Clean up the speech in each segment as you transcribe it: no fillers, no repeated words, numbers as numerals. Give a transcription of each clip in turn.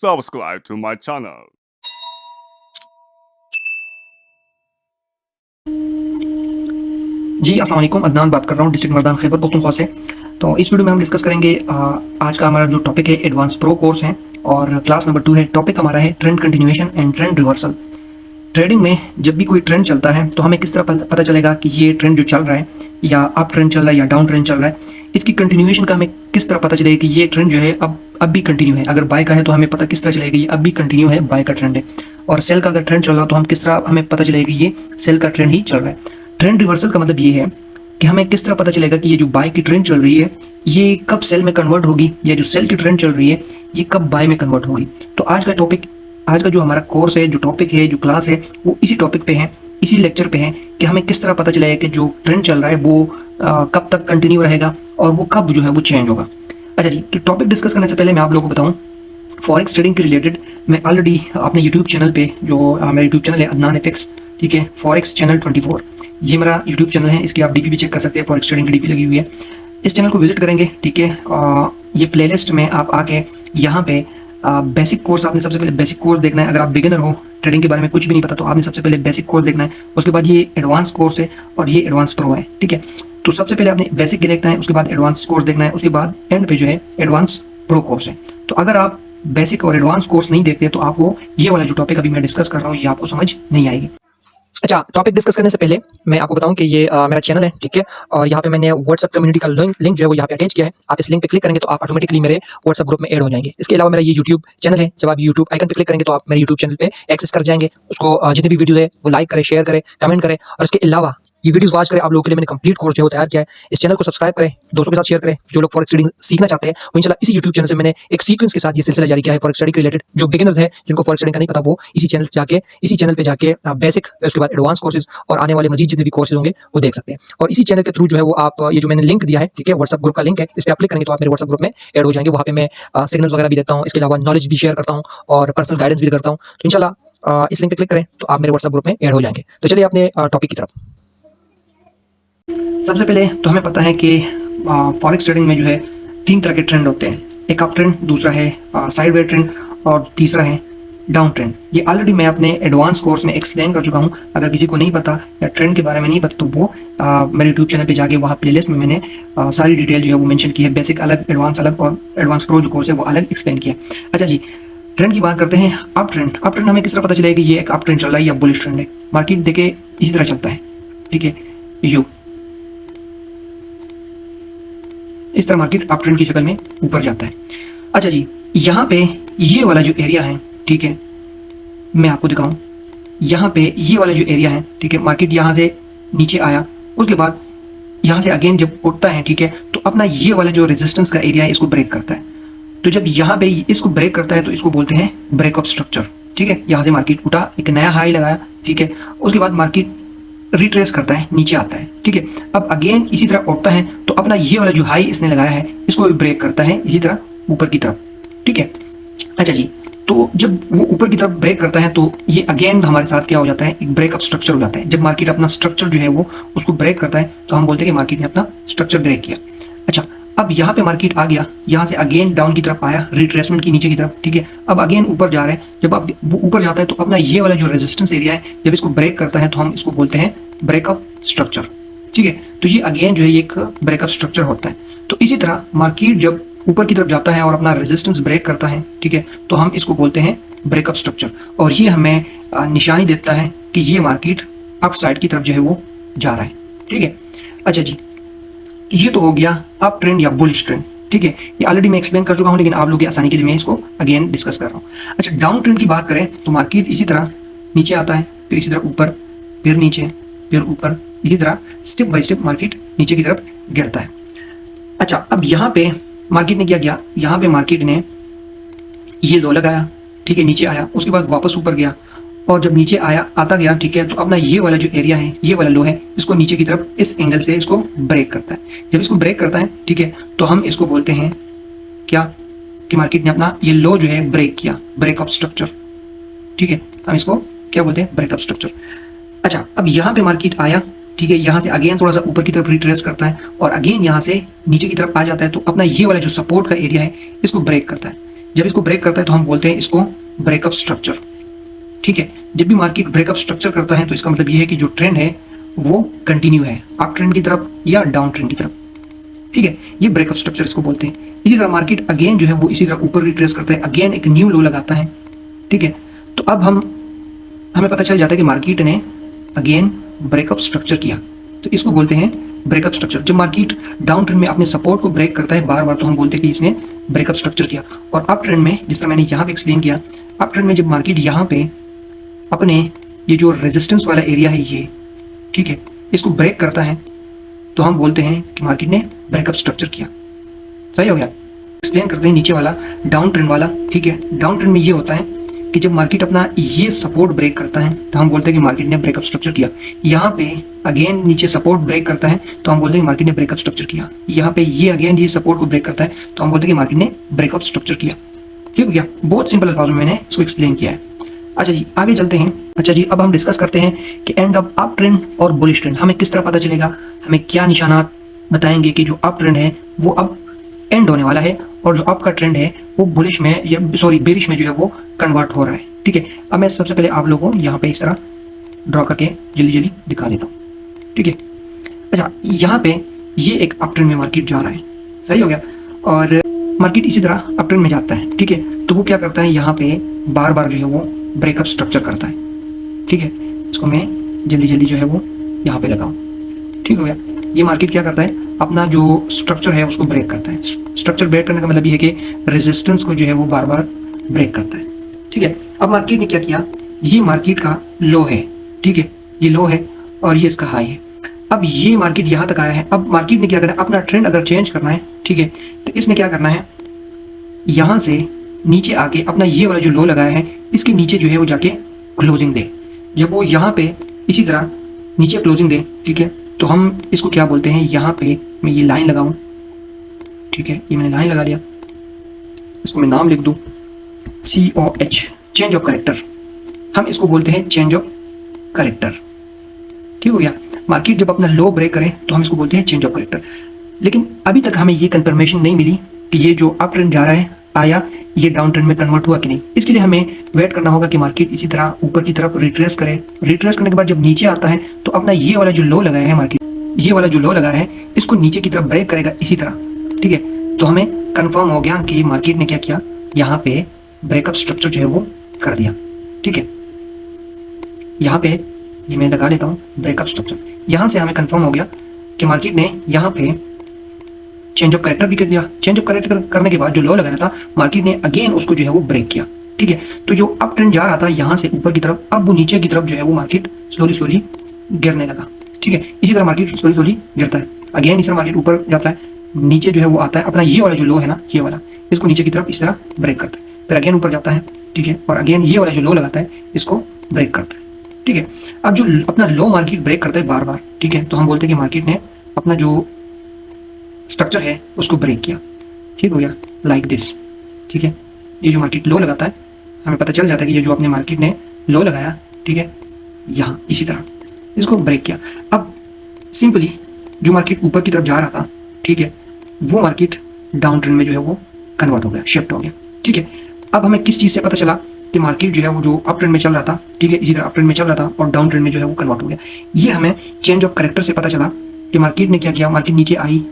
subscribe to my channel. जी अस्सलाम वालेकुम, अदनान बात कर रहा हूँ डिस्ट्रिक्ट मर्दान खैबर पख्तूनख्वा से। तो इस वीडियो में हम डिस्कस करेंगे आज का हमारा जो टॉपिक है एडवांस प्रो कोर्स है और क्लास नंबर 2 है। टॉपिक हमारा है trend continuation and trend reversal. Trading में जब भी कोई ट्रेंड चलता है तो हमें किस तरह पता चलेगा कि ये ट्रेंड जो चल रहा है या अप ट्रेंड चल रहा है या डाउन ट्रेंड चल रहा है, इसकी कंटिन्यूएशन का हमें किस तरह पता चलेगा कि ये ट्रेंड जो है अब भी कंटिन्यू है। अगर बाय का है तो हमें पता किस तरह चलेगा ये अब भी कंटिन्यू है, बाय का ट्रेंड है। और सेल का अगर ट्रेंड चल रहा तो हम किस तरह हमें पता चलेगा कि ये सेल का ट्रेंड ही चल रहा है। ट्रेंड रिवर्सल का मतलब ये है कि हमें किस तरह पता चलेगा कि ये जो बाय की ट्रेंड चल रही है ये कब सेल में कन्वर्ट होगी, या जो सेल की ट्रेंड चल रही है ये कब बाय में कन्वर्ट होगी। तो आज का जो हमारा कोर्स है, जो टॉपिक है, जो क्लास है, वो इसी टॉपिक पे है, इसी लेक्चर पे है कि हमें किस तरह पता चलेगा कि जो ट्रेंड चल रहा है वो कब तक कंटिन्यू रहेगा और वो कब जो है वो चेंज होगा। अच्छा जी, तो टॉपिक डिस्कस करने से पहले मैं आप लोगों को बताऊं, फॉरेक्स ट्रेडिंग के रिलेटेड मैं ऑलरेडी अपने यूट्यूब चैनल पे, जो मेरा यूट्यूब चैनल है अदनान एफएक्स, ठीक है, फॉरेक्स चैनल 24, ये मेरा यूट्यूब चैनल है। इसकी आप डीपी भी चेक कर सकते हैं, फॉरेक्स ट्रेडिंग की डीपी लगी हुई है। इस चैनल को विजिट करेंगे, ठीक है। ये प्लेलिस्ट में आप आके यहाँ पे बेसिक कोर्स, आपने सबसे पहले बेसिक कोर्स देखना है। अगर आप बिगिनर हो, ट्रेडिंग के बारे में कुछ भी नहीं पता, तो आपने सबसे पहले बेसिक कोर्स देखना है। उसके बाद ये एडवांस कोर्स है और ये एडवांस प्रो है, ठीक है। तो सबसे पहले आपने बेसिक देखना है, उसके बाद एडवांस कोर्स देखना है, उसके बाद एंड पे जो है एडवांस प्रो कोर्स है। तो अगर आप बेसिक और एडवांस कोर्स नहीं देखते तो आपको ये वाला जो टॉपिक अभी मैं डिस्कस कर रहा हूँ ये आपको समझ नहीं आएगी। अच्छा, टॉपिक डिस्कस करने से पहले मैं आपको बताऊं कि ये मेरा चैनल है, ठीक है। और यहाँ पे मैंने व्हाट्सएप कम्युनिटी का लिंक जो है वो यहाँ पे अटैच किया है। आप इस लिंक पे क्लिक करेंगे तो आप ऑटोमेटिकली मेरे व्हाट्सएप ग्रुप में ऐड हो जाएंगे। इसके अलावा मेरा ये यूट्यूब चैनल है, जब आप यूट्यूब आइकन पे क्लिक करेंगे तो आप मेरे यूट्यूब चैनल पे एक्सेस कर जाएंगे। उसको जितने भी वीडियो है वो लाइक करें, शेयर करें, कमेंट करें, और इसके अलावा ये वीडियोस वॉच करें। आप लोगों के लिए मैंने कंप्लीट कोर्स जो है तैयार किया है। इस चैनल को सब्सक्राइब करें, दोस्तों के साथ शेयर करें। जो लोग फॉरेक्स ट्रेडिंग सीखना चाहते हैं वो इंशाल्लाह इसी यूट्यूब चैनल से मैंने एक सीक्वेंस के साथ ये सिलसिला जारी किया है फॉरेक्स ट्रेडिंग के रिलेटेड। जो बिगिनर्स हैं, जिनको फॉरेक्स ट्रेडिंग का नहीं पता, वो इसी चैनल पे जाके बेसिक, उसके बाद एडवांस कोर्सेज और आने वाले मजीद जितने भी कोर्सेज होंगे वो देख सकते हैं। और इसी चैनल के थ्रू जो है वो आप ये जो मैंने लिंक दिया है, ठीक है, व्हाट्सएप ग्रुप का लिंक है, इस पे आप क्लिक करेंगे तो आप मेरे व्हाट्सएप ग्रुप में ऐड हो जाएंगे। वहाँ पे मैं सिग्नल्स वगैरह भी देता हूँ, इसके अलावा नॉलेज भी शेयर करता हूँ और पर्सनल गाइडेंस भी करता हूँ। तो इंशाल्लाह इस लिंक पे क्लिक करें तो आप मेरे व्हाट्सएप ग्रुप में ऐड हो जाएंगे। तो चलिए अपने टॉपिक की तरफ। सबसे पहले तो हमें पता है कि फॉरेक्स ट्रेडिंग में जो है 3 तरह के ट्रेंड होते हैं। एक अप ट्रेंड, दूसरा है साइडवेज ट्रेंड और तीसरा है डाउन ट्रेंड। ये ऑलरेडी मैं अपने एडवांस कोर्स में एक्सप्लेन कर चुका हूँ। अगर किसी को नहीं पता या ट्रेंड के बारे में नहीं पता तो वो मेरे यूट्यूब चैनल पे जाके वहाँ प्लेलिस्ट में मैंने सारी डिटेल जो है वो मेंशन की है। बेसिक अलग, एडवांस अलग और एडवांस प्रो जो कोर्स है वो अलग एक्सप्लेन किया। अच्छा जी, ट्रेंड की बात करते हैं। अप ट्रेंड, अप ट्रेंड हमें किस तरह पता चलेगा कि ये एक अप ट्रेंड चल रहा है या बुलिश ट्रेंड है। मार्केट देखे इसी तरह चलता है, ठीक है, इस तरह मार्केट अप ट्रेंड की शक्ल में ऊपर जाता है। अच्छा जी, यहाँ पे ये वाला जो एरिया है, ठीक है, मैं आपको दिखाऊं, यहाँ पे ये वाला जो एरिया है, ठीक है, मार्केट यहाँ से नीचे आया, उसके बाद यहाँ से अगेन जब उठता है, ठीक है, तो अपना ये वाला जो रेजिस्टेंस का एरिया है इसको ब्रेक करता है। तो जब यहाँ पे इसको ब्रेक करता है तो इसको बोलते हैं ब्रेकअप स्ट्रक्चर, ठीक है। यहाँ से मार्केट उठा, एक नया हाई लगाया, ठीक है, उसके बाद मार्केट रिट्रेस करता है, नीचे आता है, ठीक है। अब अगेन इसी तरह उठता है तो अपना ये वाला जो हाई इसने लगाया है इसको ब्रेक करता है इसी तरह ऊपर की तरफ, ठीक है। अच्छा जी, तो जब वो ऊपर की तरफ ब्रेक करता है तो ये अगेन हमारे साथ क्या हो जाता है, एक ब्रेकअप स्ट्रक्चर हो जाता है। जब मार्केट अपना स्ट्रक्चर जो है वो उसको ब्रेक करता है तो हम बोलते हैं कि मार्केट ने अपना स्ट्रक्चर ब्रेक किया। अच्छा, अब यहाँ पे मार्केट आ गया, यहाँ से अगेन डाउन की तरफ आया, रिट्रेसमेंट की नीचे की तरफ, ठीक है। अब अगेन ऊपर जा रहे हैं, जब अब वो ऊपर जाता है तो अपना ये वाला जो रेजिस्टेंस एरिया है जब इसको ब्रेक करता है तो हम इसको बोलते हैं ब्रेकअप स्ट्रक्चर, ठीक है। तो ये अगेन जो है एक ब्रेकअप स्ट्रक्चर होता है। तो इसी तरह मार्केट जब ऊपर की तरफ जाता है और अपना रेजिस्टेंस ब्रेक करता है, ठीक है, तो हम इसको बोलते हैं ब्रेकअप स्ट्रक्चर। और ये हमें निशानी देता है कि ये मार्केट अप साइड की तरफ जो है वो जा रहा है, ठीक है। अच्छा जी, ये तो हो गया अप ट्रेंड या बुलिश ट्रेंड, ठीक है। ये ऑलरेडी मैं एक्सप्लेन कर चुका हूँ, लेकिन आप लोग की आसानी के लिए मैं इसको अगेन डिस्कस कर रहा हूँ। अच्छा, डाउन ट्रेंड की बात करें तो मार्केट इसी तरह नीचे आता है, फिर इसी तरह ऊपर, फिर नीचे, फिर ऊपर, इसी तरह स्टेप बाय स्टेप मार्केट नीचे की तरफ गिरता है। अच्छा, अब यहाँ पे मार्केट ने क्या किया, यहाँ पे मार्केट ने ये लो लगाया, ठीक है, नीचे आया, उसके बाद वापस ऊपर गया और जब नीचे आया आता गया, ठीक है, तो अपना ये वाला जो एरिया है, ये वाला लो है, इसको नीचे की तरफ इस एंगल से इसको ब्रेक करता है। जब इसको ब्रेक करता है, ठीक है, तो हम इसको बोलते हैं क्या कि मार्केट ने अपना ये लो जो है ब्रेक किया, ब्रेकअप स्ट्रक्चर, ठीक है। हम इसको क्या बोलते हैं, ब्रेकअप स्ट्रक्चर। अच्छा, अब यहाँ पे मार्केट आया, ठीक है, यहाँ से अगेन थोड़ा सा ऊपर की तरफ रिट्रेस करता है और अगेन यहाँ से नीचे की तरफ आ जाता है तो अपना ये वाला जो सपोर्ट का एरिया है इसको ब्रेक करता है। जब इसको ब्रेक करता है तो हम बोलते हैं इसको ब्रेकअप स्ट्रक्चर। ठीक है, जब भी मार्केट ब्रेकअप स्ट्रक्चर करता है तो इसका मतलब ये है कि जो ट्रेंड है वो कंटिन्यू है अप ट्रेंड की तरफ या डाउन ट्रेंड की तरफ। ठीक है, ये ब्रेकअप स्ट्रक्चर इसको बोलते हैं। इसी तरह मार्केट अगेन जो है वो इसी तरह ऊपर रिट्रेस करता है, अगेन एक न्यू लो लगाता है। ठीक है, तो अब हमें पता चल जाता है कि मार्केट ने अगेन ब्रेकअप स्ट्रक्चर किया, तो इसको बोलते हैं ब्रेकअप स्ट्रक्चर। जब मार्केट डाउन ट्रेंड में अपने सपोर्ट को ब्रेक करता है बार बार, तो हम बोलते हैं कि इसने ब्रेकअप स्ट्रक्चर किया। और अप ट्रेंड में, जिस तरह मैंने यहाँ पे एक्सप्लेन किया, अप ट्रेंड में जब मार्केट यहाँ पे अपने ये जो रेजिस्टेंस वाला एरिया है ये, ठीक है, इसको ब्रेक करता है तो हम बोलते हैं कि मार्केट ने ब्रेकअप स्ट्रक्चर किया। सही हो गया। एक्सप्लेन करते हैं नीचे वाला डाउन ट्रेंड वाला। ठीक है, डाउन ट्रेंड में ये होता है कि जब मार्केट अपना ये सपोर्ट ब्रेक करता है तो हम बोलते हैं कि मार्केट ने ब्रेकअप स्ट्रक्चर किया। यहाँ पे अगेन नीचे सपोर्ट ब्रेक करता है तो हम बोलते हैं कि मार्केट ने ब्रेकअप स्ट्रक्चर किया। यहाँ पे ये अगेन ये सपोर्ट को ब्रेक करता है तो हम बोलते हैं कि मार्केट ने ब्रेकअप स्ट्रक्चर किया। ठीक हो गया, बहुत सिंपल अल्फाज में मैंने इसको एक्सप्लेन किया है। अच्छा जी, आगे चलते हैं। अच्छा जी, अब हम डिस्कस करते हैं कि एंड ऑफ अप ट्रेंड और बुलिश ट्रेंड हमें किस तरह पता चलेगा, हमें क्या निशानात बताएंगे कि जो अप ट्रेंड है वो अब एंड होने वाला है और जो अप का ट्रेंड है वो बुलिश में या बेरिश में जो है वो कन्वर्ट हो रहा है। ठीक है, अब मैं सबसे पहले आप लोगों को यहाँ पे इस तरह ड्रॉ करके जल्दी जल्दी दिखा देता हूँ। ठीक है, अच्छा यहाँ पे ये एक अप ट्रेंड में मार्केट जा रहा है। सही हो गया, और मार्केट इसी तरह अप ट्रेंड में जाता है। ठीक है, तो वो क्या करता है, यहाँ पे बार बार जो है वो ब्रेकअप स्ट्रक्चर करता है। ठीक है, इसको मैं जल्दी जल्दी जो है वो यहाँ पे लगाऊँ। ठीक हो गया, ये मार्केट क्या करता है, अपना जो स्ट्रक्चर है उसको ब्रेक करता है। स्ट्रक्चर ब्रेक करने का मतलब ये है कि रेजिस्टेंस को जो है वो बार बार ब्रेक करता है। ठीक है, अब मार्केट ने क्या किया, ये मार्केट का लो है। ठीक है, ये लो है और ये इसका हाई है। अब ये मार्केट यहाँ तक आया है। अब मार्केट ने क्या करना है, अपना ट्रेंड अगर चेंज करना है, ठीक है, तो इसने क्या करना है, यहाँ से नीचे आके अपना ये वाला जो लो लगाया है इसके नीचे जो है वो जाके क्लोजिंग दे। जब वो यहाँ पे इसी तरह नीचे क्लोजिंग दे, ठीक है, तो हम इसको क्या बोलते हैं, यहाँ पे मैं ये लाइन लगाऊं। ठीक है, ये मैंने लाइन लगा लिया, इसको मैं नाम लिख दूं COH, चेंज ऑफ करेक्टर। हम इसको बोलते हैं चेंज ऑफ करेक्टर। ठीक हो गया, मार्केट जब अपना लो ब्रेक करे तो हम इसको बोलते हैं चेंज ऑफ करेक्टर। लेकिन अभी तक हमें ये कंफर्मेशन नहीं मिली कि ये जो अप ट्रेंड जा रहा है आया ये डाउन ट्रेंड में कन्वर्ट हुआ कि नहीं। इसके लिए हमें वेट करना होगा कि मार्केट इसी तरह ऊपर की तरफ रिट्रेस करे। रिट्रेस करने के बाद जब नीचे आता है तो अपना ये वाला जो लो लगाया है मार्केट, ये वाला जो लो लगाया है इसको नीचे की तरफ ब्रेक करेगा इसी तरह। ठीक है, तो हमें कंफर्म हो गया कि मार्केट ने क्या किया, यहाँ पे ब्रेकअप स्ट्रक्चर जो है वो कर दिया। ठीक है, यहाँ पे ये मैं लगा लेता हूँ ब्रेकअप स्ट्रक्चर। यहाँ से हमें कंफर्म हो गया कि मार्केट ने यहाँ पे चेंज ऑफ करेक्टर भी कर दिया। चेंज ऑफ करेक्टर करने के बाद जो लो लगाया था मार्केट ने अगेन उसको जो है वो ब्रेक किया। ठीक है, तो जो अप ट्रेंड जा रहा था यहाँ से ऊपर की तरफ, अब वो नीचे की तरफ जो है वो मार्केट स्लोली स्लोली गिरने लगा। ठीक है, इसी तरह मार्केट स्लोली स्लोली गिरता है। अगेन इस तरह मार्केट ऊपर जाता है, नीचे जो है वो आता है, अपना ये वाला जो लो है ना, ये वाला, इसको नीचे की तरफ इस तरह ब्रेक करता है, फिर अगेन ऊपर जाता है। ठीक है, और अगेन ये वाला जो लो लगाता है इसको ब्रेक करता है। ठीक है, अब जो अपना लो मार्केट ब्रेक करता है बार बार, ठीक है, तो हम बोलते हैं कि मार्केट ने अपना जो स्ट्रक्चर है उसको ब्रेक किया। ठीक हो गया, लाइक दिस। ठीक है, ये जो मार्केट लो लगाता है हमें पता चल जाता है कि ये जो अपने मार्केट ने लो लगाया, ठीक है, यहाँ इसी तरह इसको ब्रेक किया। अब सिंपली जो मार्केट ऊपर की तरफ जा रहा था, ठीक है, वो मार्केट डाउन ट्रेंड में जो है वो कन्वर्ट हो गया, शिफ्ट हो गया। ठीक है, अब हमें किस चीज़ से पता चला कि मार्केट जो है वो जो अप ट्रेंड में चल रहा था, ठीक है, इसी तरह अप ट्रेंड में चल रहा था और डाउन ट्रेंड में जो है वो कन्वर्ट हो गया। ये हमें चेंज ऑफ करेक्टर से पता चला कि मार्केट ने क्या किया, मार्केट नीचे आई,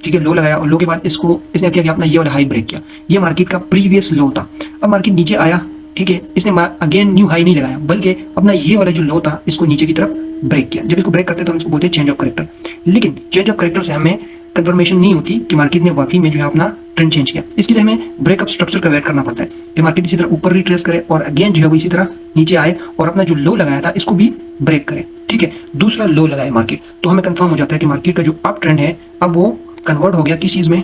ठीक है, लो लगाया और लो के बाद इसने क्या किया, अपना ये वाला हाई ब्रेक किया। ये मार्केट का प्रीवियस लो था। अब मार्केट नीचे आया, ठीक है, इसने अगेन न्यू हाई नहीं लगाया बल्कि अपना ये वाला जो लो था इसको नीचे की तरफ ब्रेक किया। जब इसको ब्रेक करते हैं तो हम इसको बोलते हैं चेंज ऑफ करेक्टर। लेकिन चेंज ऑफ करेक्टर से हमें कंफर्मेशन नहीं होती कि मार्केट ने वाकई में जो है अपना ट्रेंड चेंज किया। इसके लिए हमें ब्रेकअप स्ट्रक्चर का वेट करना पड़ता है कि मार्केट इसी तरह ऊपर रिट्रेस करे और अगेन जो है वो इसी तरह नीचे आए और अपना जो लो लगाया था इसको भी ब्रेक करे। ठीक है, दूसरा लो लगाए मार्केट, तो हमें कंफर्म हो जाता है कि मार्केट का जो अप ट्रेंड है अब वो कन्वर्ट हो गया किस चीज में,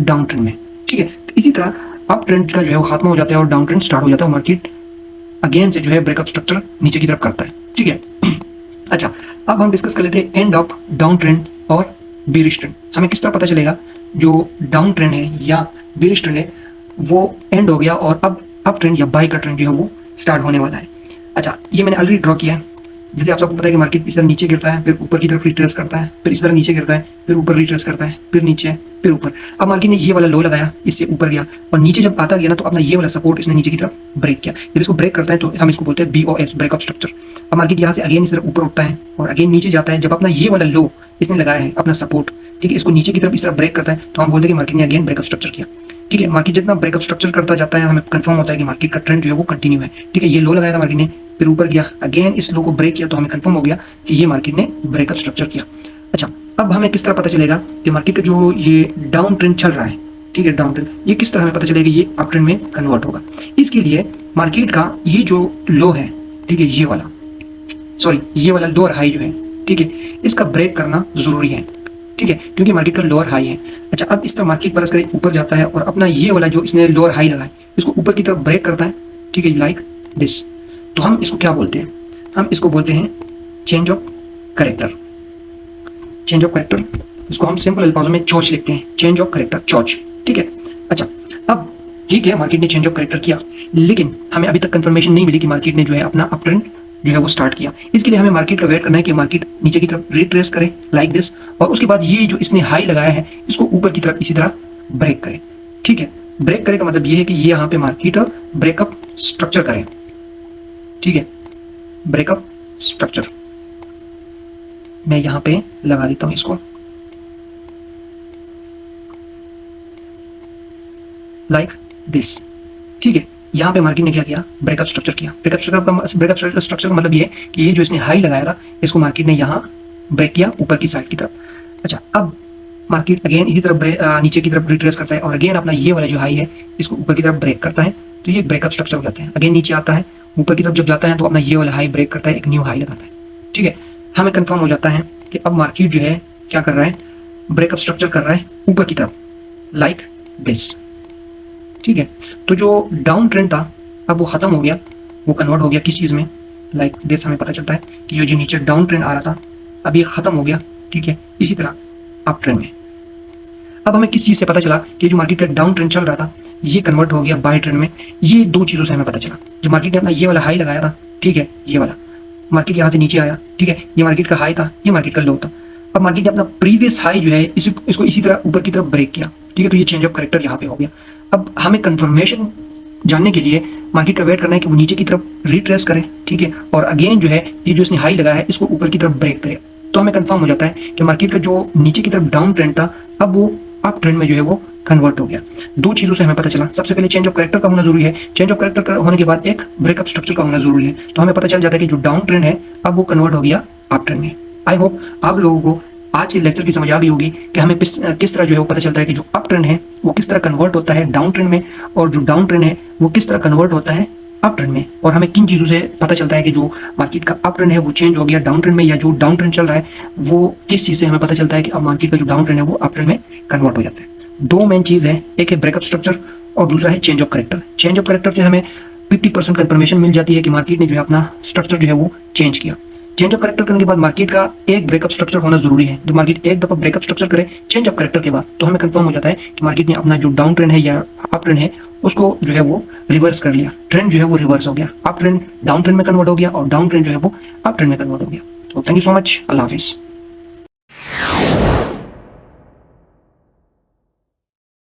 डाउन ट्रेंड में। ठीक है, तो इसी तरह अप ट्रेंड का जो है वो खत्म हो जाता है और डाउन ट्रेंड स्टार्ट हो जाता है। मार्केट अगेन से जो है ब्रेकअप स्ट्रक्चर नीचे की तरफ करता है। ठीक है, अच्छा अब हम डिस्कस कर लेते हैं एंड ऑफ डाउन ट्रेंड और बेरिश ट्रेंड। हमें किस तरह पता चलेगा जो डाउन ट्रेंड है या बेरिश ट्रेंड है वो एंड हो गया और अब अप ट्रेंड या बाई का ट्रेंड जो है वो स्टार्ट होने वाला है। अच्छा, ये मैंने ऑलरेडी ड्रॉ किया है। जैसे आप सबको पता है कि मार्केट इस तरह नीचे गिरता है, फिर ऊपर की तरफ रिट्रेस करता है, फिर इस तरह नीचे गिरता है, फिर ऊपर रिट्रेस करता है, फिर नीचे, फिर ऊपर। अब मार्केट ने ये वाला लो लगाया, इससे ऊपर गया और नीचे जब आता गया ना तो अपना ये वाला सपोर्ट इसने नीचे की तरफ ब्रेक किया। जब इसको ब्रेक करता है तो हम इसको बोलते हैं BOS, ब्रेकअप स्ट्रक्चर। अब मार्केट यहाँ से अगेन इस तरह ऊपर उठता है और अगेन नीचे जाता है। जब अपना ये वाला लो इसने लगाया है, अपना सपोर्ट, ठीक है, इसको नीचे की तरफ इस तरह ब्रेक करता है तो हम बोलते हैं कि मार्केट ने अगेन ब्रेकअप स्ट्रक्चर किया। ठीक है, मार्केट जितना ब्रेकअप स्ट्रक्चर करता जाता है हमें कंफर्म होता है कि मार्केट का ट्रेंड जो है वो कंटिन्यू है। ठीक है, ये लो लगाया था मार्केट ने, फिर ऊपर गया, अगेन इस लो को ब्रेक किया तो हमें कंफर्म हो गया कि ये मार्केट ने ब्रेकअप स्ट्रक्चर किया। अच्छा, अब हमें किस तरह पता चलेगा कि मार्केट का जो ये डाउन ट्रेंड चल रहा है, ठीक है, डाउन ट्रेंड, ये किस तरह हमें पता चलेगा ये अप ट्रेंड में कन्वर्ट होगा। इसके लिए मार्केट का ये जो लो है, ठीक है, ये वाला लोअर हाई जो है, ठीक है, इसका ब्रेक करना जरूरी है। ठीक है, क्योंकि मार्केट का लोअर हाई है। अच्छा, अब इस तरह मार्केट परस करे ऊपर जाता है और अपना ये वाला जो इसने लोअर हाई लगाया इसको ऊपर की तरफ ब्रेक करता है, ठीक है, लाइक दिस। तो हम इसको क्या बोलते हैं? हम इसको बोलते हैं change of character. Change of character, इसको हम सिंपल अल्फाजों में चोच लिखते हैं, चेंज ऑफ कैरेक्टर, चोच। ठीक है, अच्छा, अब ठीक है, मार्केट ने चेंज ऑफ कैरेक्टर किया, लेकिन हमें अभी तक कंफर्मेशन नहीं मिली कि मार्केट ने जो है अपना अप ट्रेंड जो है वो स्टार्ट किया। इसके लिए हमें मार्केट का वेट करना है कि मार्केट नीचे की तरफ रिट्रेस करे लाइक दिस, और उसके बाद ये जो इसने हाई लगाया है इसको ऊपर की तरफ इसी तरह ब्रेक करे। ठीक है, ब्रेक करे का मतलब ये है कि ये यहाँ पे मार्केट ब्रेकअप स्ट्रक्चर करे। ठीक है, ब्रेकअप स्ट्रक्चर मैं यहाँ पे लगा देता हूँ इसको, लाइक दिस। ठीक है, यहाँ पे मार्केट ने क्या किया? ब्रेकअप स्ट्रक्चर किया। ब्रेकअप स्ट्रक्चर का मतलब ये है कि ये जो इसने हाई लगाया था इसको मार्केट ने यहाँ ब्रेक किया ऊपर की साइड की तरफ। अच्छा, अब मार्केट अगेन इसी तरफ नीचे की तरफ रिट्रेस करता है और अगेन अपना ये वाला जो हाई है इसको ऊपर की तरफ ब्रेक करता है, तो ये ब्रेकअप स्ट्रक्चर हो जाता है। अगेन नीचे आता है, ऊपर की तरफ जब जाता है तो अपना ये वाला हाई ब्रेक करता है, एक न्यू हाई लगाता है। ठीक है, हमें कंफर्म हो जाता है कि अब मार्केट जो है क्या कर रहा है? ब्रेकअप स्ट्रक्चर कर रहा है ऊपर की तरफ, लाइक दिस। ठीक है, तो जो डाउन ट्रेंड था अब वो खत्म हो गया, वो कन्वर्ट हो गया किस चीज़ में? Like this. हमें पता चलता है कि ये जो नीचे डाउन ट्रेंड आ रहा था अब ये खत्म हो गया। ठीक है, इसी तरह अप ट्रेंड में। अब हमें किस चीज़ से पता चला कि जो मार्केट का डाउन ट्रेंड चल रहा था ये कन्वर्ट हो गया बाय ट्रेंड में? ये दो चीज़ों से हमें पता चला। जो मार्केट ने अपना ये वाला हाई लगाया था, ठीक है, ये वाला मार्केट यहाँ से नीचे आया, ठीक है, ये मार्केट का हाई था, ये मार्केट का लो था। अब मार्केट ने अपना प्रीवियस हाई जो है इसको इसी तरह ऊपर की तरफ ब्रेक किया। ठीक है, तो ये चेंज ऑफ कैरेक्टर यहाँ पे हो गया। अब हमें कंफर्मेशन जानने के लिए मार्केट का वेट करना है कि वो नीचे की तरफ रिट्रेस करे, ठीक है, और अगेन जो है ये जो इसने हाई लगाया है इसको ऊपर की तरफ ब्रेक करे, तो हमें कंफर्म हो जाता है कि मार्केट का जो नीचे की तरफ डाउन ट्रेंड था अब वो अप ट्रेंड में जो है वो कन्वर्ट हो गया। दो चीज़ों से हमें पता चला, सबसे पहले चेंज ऑफ कैरेक्टर का होना जरूरी है, चेंज ऑफ कैरेक्टर होने के बाद एक ब्रेकअप स्ट्रक्चर का होना जरूरी है, तो हमें पता चल जाता है कि जो डाउन ट्रेंड है अब वो कन्वर्ट हो गया अप ट्रेंड में। आई होप आप लोगों को आज के लेक्चर की समझ आ गई होगी कि हमें किस तरह जो है वो पता चलता है कि जो अप ट्रेंड है वो किस तरह कन्वर्ट होता है डाउन ट्रेंड में, और जो डाउन ट्रेंड है वो किस तरह कन्वर्ट होता है अप ट्रेंड में, और हमें किन चीज़ों से पता चलता है कि जो मार्केट का अप ट्रेंड है वो चेंज हो गया डाउन ट्रेंड में, या जो डाउन ट्रेंड चल रहा है वो किस चीज़ से हमें पता चलता है कि अब मार्केट का जो डाउन ट्रेंड है वो अप ट्रेंड में कन्वर्ट हो जाता है। दो मेन चीज़ है, एक है ब्रेकअप स्ट्रक्चर और दूसरा है change of character. Change of character से हमें 50% कंफर्मेशन मिल जाती है कि मार्केट ने जो है अपना स्ट्रक्चर जो है वो चेंज किया। चेंज ऑफ कैरेक्टर करने के बाद मार्केट का एक ब्रेकअप स्ट्रक्चर होना जरूरी है। जब मार्केट एक दफा ब्रेकअप स्ट्रक्चर करे चेंज ऑफ कैरेक्टर के बाद तो हमें कंफर्म हो जाता है कि मार्केट ने अपना जो डाउन ट्रेंड है या अप ट्रेंड है उसको जो है वो रिवर्स कर लिया, ट्रेंड जो है वो रिवर्स हो गया, अप ट्रेंड डाउन ट्रेंड में कन्वर्ट हो गया और डाउन ट्रेंड जो है वो अप ट्रेंड में कन्वर्ट हो गया। तो थैंक यू सो मच, अल्लाह हाफिज़।